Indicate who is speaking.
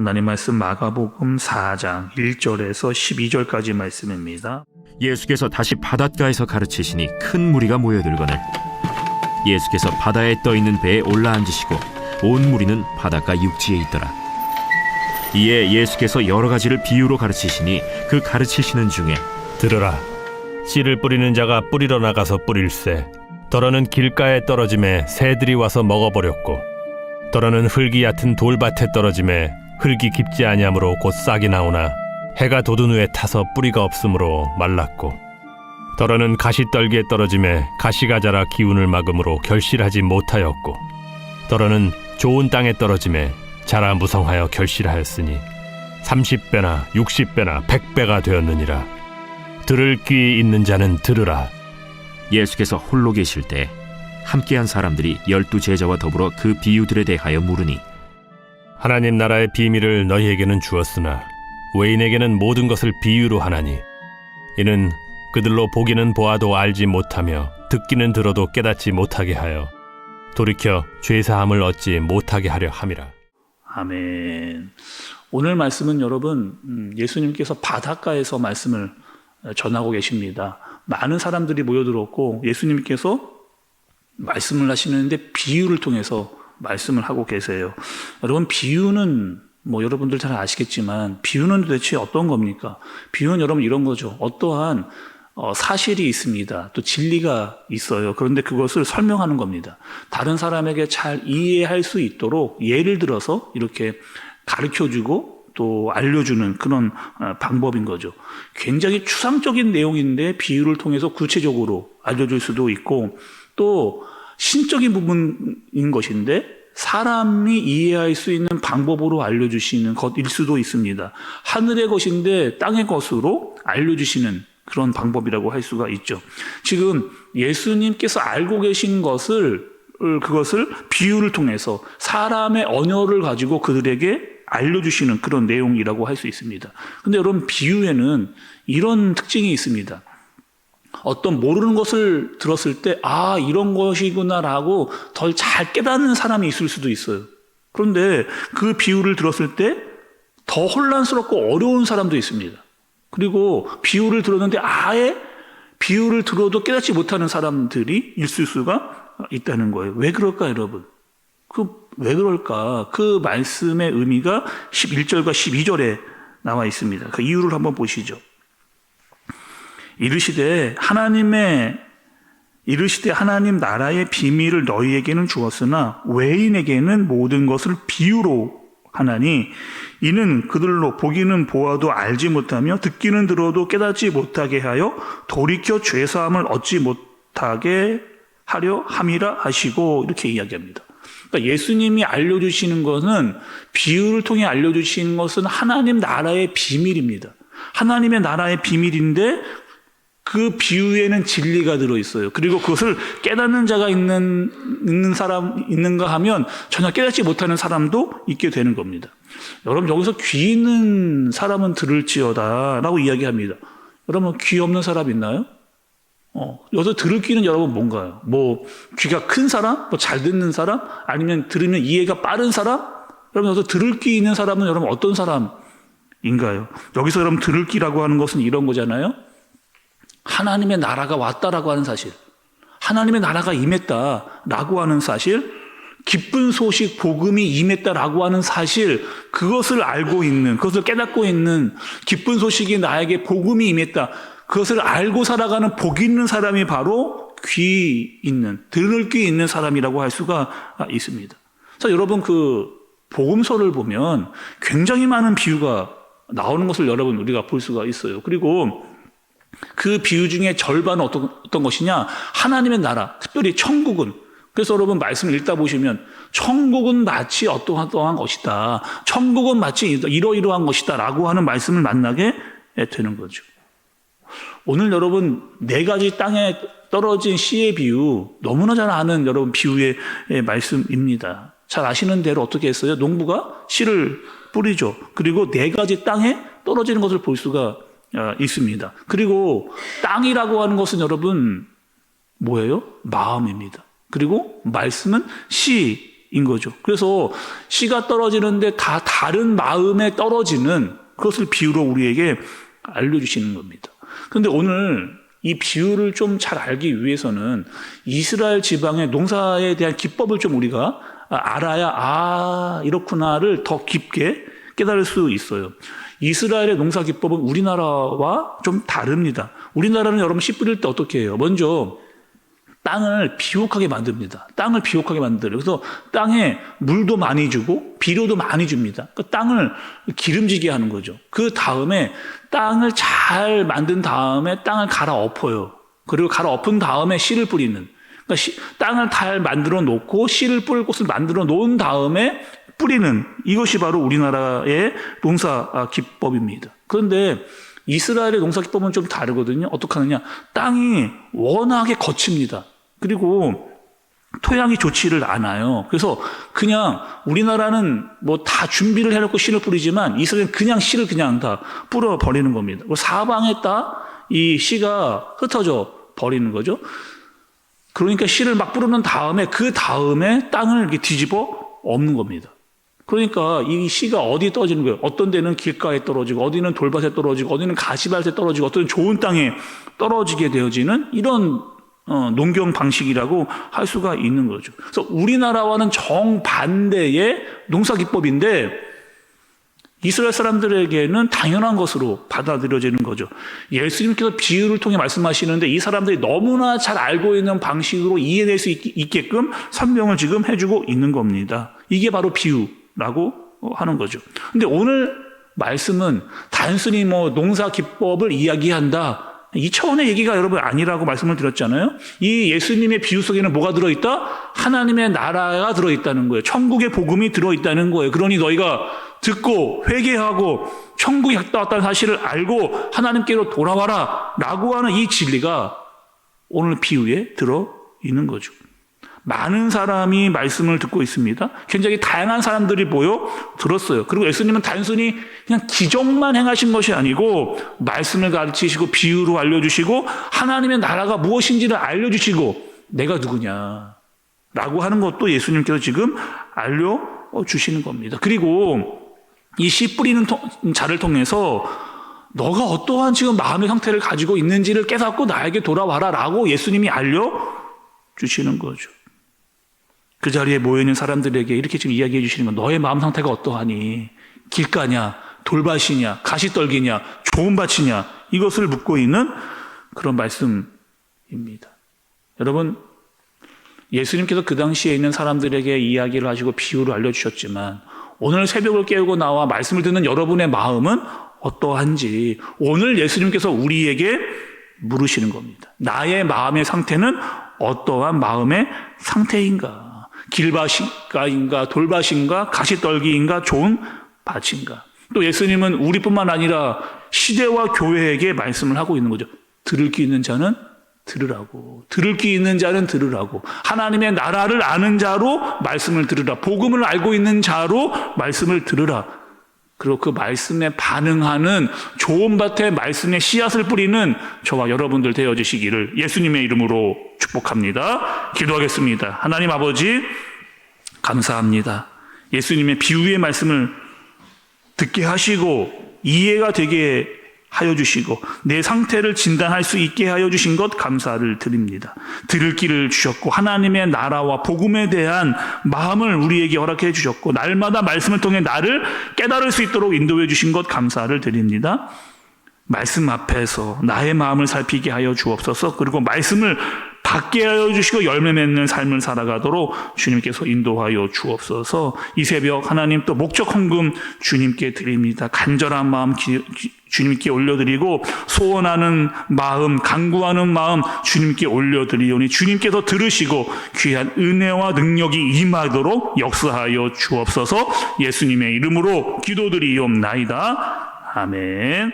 Speaker 1: 하나님 말씀 마가복음 4장 1절에서 12절까지 말씀입니다.
Speaker 2: 예수께서 다시 바닷가에서 가르치시니 큰 무리가 모여들거늘 예수께서 바다에 떠있는 배에 올라앉으시고 온 무리는 바닷가 육지에 있더라. 이에 예수께서 여러 가지를 비유로 가르치시니 그 가르치시는 중에
Speaker 3: 들으라. 씨를 뿌리는 자가 뿌리러 나가서 뿌릴새 더러는 길가에 떨어짐에 새들이 와서 먹어버렸고 더러는 흙이 얕은 돌밭에 떨어짐에 흙이 깊지 아니하므로 곧 싹이 나오나 해가 돋은 후에 타서 뿌리가 없으므로 말랐고 더러는 가시떨기에 떨어짐에 가시가 자라 기운을 막음으로 결실하지 못하였고 더러는 좋은 땅에 떨어짐에 자라 무성하여 결실하였으니 30배나 60배나 100배가 되었느니라. 들을 귀 있는 자는 들으라.
Speaker 2: 예수께서 홀로 계실 때 함께한 사람들이 12 제자와 더불어 그 비유들에 대하여 물으니
Speaker 3: 하나님 나라의 비밀을 너희에게는 주었으나 외인에게는 모든 것을 비유로 하나니 이는 그들로 보기는 보아도 알지 못하며 듣기는 들어도 깨닫지 못하게 하여 돌이켜 죄사함을 얻지 못하게 하려 함이라.
Speaker 1: 아멘. 오늘 말씀은 여러분 예수님께서 바닷가에서 말씀을 전하고 계십니다. 많은 사람들이 모여들었고 예수님께서 말씀을 하시는데 비유를 통해서 말씀을 하고 계세요. 여러분 비유는 여러분들 잘 아시겠지만 비유는 도대체 어떤 겁니까? 비유는 여러분 이런 거죠. 어떠한 사실이 있습니다. 또 진리가 있어요. 그런데 그것을 설명하는 겁니다. 다른 사람에게 잘 이해할 수 있도록 예를 들어서 이렇게 가르쳐주고 또 알려주는 그런 방법인 거죠. 굉장히 추상적인 내용인데 비유를 통해서 구체적으로 알려줄 수도 있고 또 신적인 부분인 것인데 사람이 이해할 수 있는 방법으로 알려주시는 것일 수도 있습니다. 하늘의 것인데 땅의 것으로 알려주시는 그런 방법이라고 할 수가 있죠. 지금 예수님께서 알고 계신 그것을 비유를 통해서 사람의 언어를 가지고 그들에게 알려주시는 그런 내용이라고 할 수 있습니다. 근데 여러분 비유에는 이런 특징이 있습니다. 어떤 모르는 것을 들었을 때 이런 것이구나라고 덜 잘 깨닫는 사람이 있을 수도 있어요. 그런데 그 비유를 들었을 때 더 혼란스럽고 어려운 사람도 있습니다. 그리고 비유를 들었는데 아예 비유를 들어도 깨닫지 못하는 사람들이 있을 수가 있다는 거예요. 왜 그럴까 여러분? 왜 그럴까? 그 말씀의 의미가 11절과 12절에 나와 있습니다. 그 이유를 한번 보시죠. 이르시되 하나님 나라의 비밀을 너희에게는 주었으나 외인에게는 모든 것을 비유로 하나니 이는 그들로 보기는 보아도 알지 못하며 듣기는 들어도 깨닫지 못하게 하여 돌이켜 죄사함을 얻지 못하게 하려 함이라 하시고 이렇게 이야기합니다. 그러니까 예수님이 알려주시는 것은 비유를 통해 알려주시는 것은 하나님 나라의 비밀입니다. 하나님의 나라의 비밀인데 그 비유에는 진리가 들어있어요. 그리고 그것을 깨닫는 자가 있는가 하면 전혀 깨닫지 못하는 사람도 있게 되는 겁니다. 여러분 여기서 귀 있는 사람은 들을지어다 라고 이야기합니다. 여러분 귀 없는 사람 있나요? 여기서 들을 귀는 여러분 뭔가요? 귀가 큰 사람? 잘 듣는 사람? 아니면 들으면 이해가 빠른 사람? 여러분 여기서 들을 귀 있는 사람은 여러분 어떤 사람인가요? 여기서 여러분 들을 귀라고 하는 것은 이런 거잖아요. 하나님의 나라가 왔다라고 하는 사실, 하나님의 나라가 임했다라고 하는 사실, 기쁜 소식 복음이 임했다라고 하는 사실, 그것을 알고 있는, 그것을 깨닫고 있는 기쁜 소식이 나에게 복음이 임했다, 그것을 알고 살아가는 복 있는 사람이 바로 귀 있는, 들을 귀 있는 사람이라고 할 수가 있습니다. 그래서 여러분 그 복음서를 보면 굉장히 많은 비유가 나오는 것을 여러분 우리가 볼 수가 있어요. 그리고 그 비유 중에 절반은 어떤 것이냐? 하나님의 나라, 특별히 천국은. 그래서 여러분 말씀을 읽다 보시면 천국은 마치 어떠한 것이다. 천국은 마치 이러이러한 것이다 라고 하는 말씀을 만나게 되는 거죠. 오늘 여러분 4가지 땅에 떨어진 씨의 비유 너무나 잘 아는 여러분 비유의 말씀입니다. 잘 아시는 대로 어떻게 했어요? 농부가 씨를 뿌리죠. 그리고 4가지 땅에 떨어지는 것을 볼 수가 있습니다. 그리고 땅이라고 하는 것은 여러분 뭐예요? 마음입니다. 그리고 말씀은 씨 씨인 거죠. 그래서 씨가 떨어지는데 다 다른 마음에 떨어지는 그것을 비유로 우리에게 알려주시는 겁니다. 그런데 오늘 이 비유를 좀 잘 알기 위해서는 이스라엘 지방의 농사에 대한 기법을 좀 우리가 알아야 이렇구나를 더 깊게 깨달을 수 있어요. 이스라엘의 농사 기법은 우리나라와 좀 다릅니다. 우리나라는 여러분 씨 뿌릴 때 어떻게 해요? 먼저 땅을 비옥하게 만듭니다. 땅을 비옥하게 만들어요. 그래서 땅에 물도 많이 주고 비료도 많이 줍니다. 그 땅을 기름지게 하는 거죠. 그 다음에 땅을 잘 만든 다음에 땅을 갈아 엎어요. 그리고 갈아 엎은 다음에 씨를 뿌리는. 그러니까 땅을 잘 만들어 놓고 씨를 뿌릴 곳을 만들어 놓은 다음에 뿌리는, 이것이 바로 우리나라의 농사 기법입니다. 그런데 이스라엘의 농사 기법은 좀 다르거든요. 어떻게 하느냐? 땅이 워낙에 거칩니다. 그리고 토양이 좋지를 않아요. 그래서 그냥 우리나라는 뭐 다 준비를 해놓고 씨를 뿌리지만 이스라엘은 그냥 씨를 그냥 다 뿌려 버리는 겁니다. 그리고 사방에 다 이 씨가 흩어져 버리는 거죠. 그러니까 씨를 막 뿌리는 다음에 그 다음에 땅을 이렇게 뒤집어 엎는 겁니다. 그러니까 이 씨가 어디에 떨어지는 거예요? 어떤 데는 길가에 떨어지고, 어디는 돌밭에 떨어지고, 어디는 가시밭에 떨어지고, 어떤 좋은 땅에 떨어지게 되어지는 이런 농경 방식이라고 할 수가 있는 거죠. 그래서 우리나라와는 정반대의 농사 기법인데 이스라엘 사람들에게는 당연한 것으로 받아들여지는 거죠. 예수님께서 비유를 통해 말씀하시는데 이 사람들이 너무나 잘 알고 있는 방식으로 이해될 수 있게끔 설명을 지금 해주고 있는 겁니다. 이게 바로 비유라고 하는 거죠. 근데 오늘 말씀은 단순히 뭐 농사 기법을 이야기한다, 이 차원의 얘기가 여러분 아니라고 말씀을 드렸잖아요. 이 예수님의 비유 속에는 뭐가 들어있다? 하나님의 나라가 들어있다는 거예요. 천국의 복음이 들어있다는 거예요. 그러니 너희가 듣고 회개하고 천국에 갔다 왔다는 사실을 알고 하나님께로 돌아와라 라고 하는 이 진리가 오늘 비유에 들어있는 거죠. 많은 사람이 말씀을 듣고 있습니다. 굉장히 다양한 사람들이 모여 들었어요. 그리고 예수님은 단순히 그냥 기적만 행하신 것이 아니고 말씀을 가르치시고 비유로 알려주시고 하나님의 나라가 무엇인지를 알려주시고 내가 누구냐 라고 하는 것도 예수님께서 지금 알려주시는 겁니다. 그리고 이 씨 뿌리는 자를 통해서 너가 어떠한 지금 마음의 상태를 가지고 있는지를 깨닫고 나에게 돌아와라 라고 예수님이 알려주시는 거죠. 그 자리에 모여있는 사람들에게 이렇게 지금 이야기해 주시는 건 너의 마음 상태가 어떠하니? 길가냐? 돌밭이냐? 가시떨기냐? 좋은 밭이냐? 이것을 묻고 있는 그런 말씀입니다. 여러분, 예수님께서 그 당시에 있는 사람들에게 이야기를 하시고 비유를 알려주셨지만 오늘 새벽을 깨우고 나와 말씀을 듣는 여러분의 마음은 어떠한지 오늘 예수님께서 우리에게 물으시는 겁니다. 나의 마음의 상태는 어떠한 마음의 상태인가? 길밭인가, 돌밭인가, 가시떨기인가, 좋은 밭인가. 또 예수님은 우리뿐만 아니라 시대와 교회에게 말씀을 하고 있는 거죠. 들을 귀 있는 자는 들으라고. 들을 귀 있는 자는 들으라고. 하나님의 나라를 아는 자로 말씀을 들으라. 복음을 알고 있는 자로 말씀을 들으라. 그리고 그 말씀에 반응하는 좋은 밭에 말씀의 씨앗을 뿌리는 저와 여러분들 되어주시기를 예수님의 이름으로 축복합니다. 기도하겠습니다. 하나님 아버지, 감사합니다. 예수님의 비유의 말씀을 듣게 하시고 이해가 되게 하여 주시고 내 상태를 진단할 수 있게 하여 주신 것 감사를 드립니다. 들을 길을 주셨고 하나님의 나라와 복음에 대한 마음을 우리에게 허락해 주셨고 날마다 말씀을 통해 나를 깨달을 수 있도록 인도해 주신 것 감사를 드립니다. 말씀 앞에서 나의 마음을 살피게 하여 주옵소서. 그리고 말씀을 받게 하여 주시고 열매 맺는 삶을 살아가도록 주님께서 인도하여 주옵소서. 이 새벽 하나님 또 목적 헌금 주님께 드립니다. 간절한 마음 주님께 올려드리고 소원하는 마음, 간구하는 마음 주님께 올려드리오니 주님께서 들으시고 귀한 은혜와 능력이 임하도록 역사하여 주옵소서. 예수님의 이름으로 기도드리옵나이다. 아멘.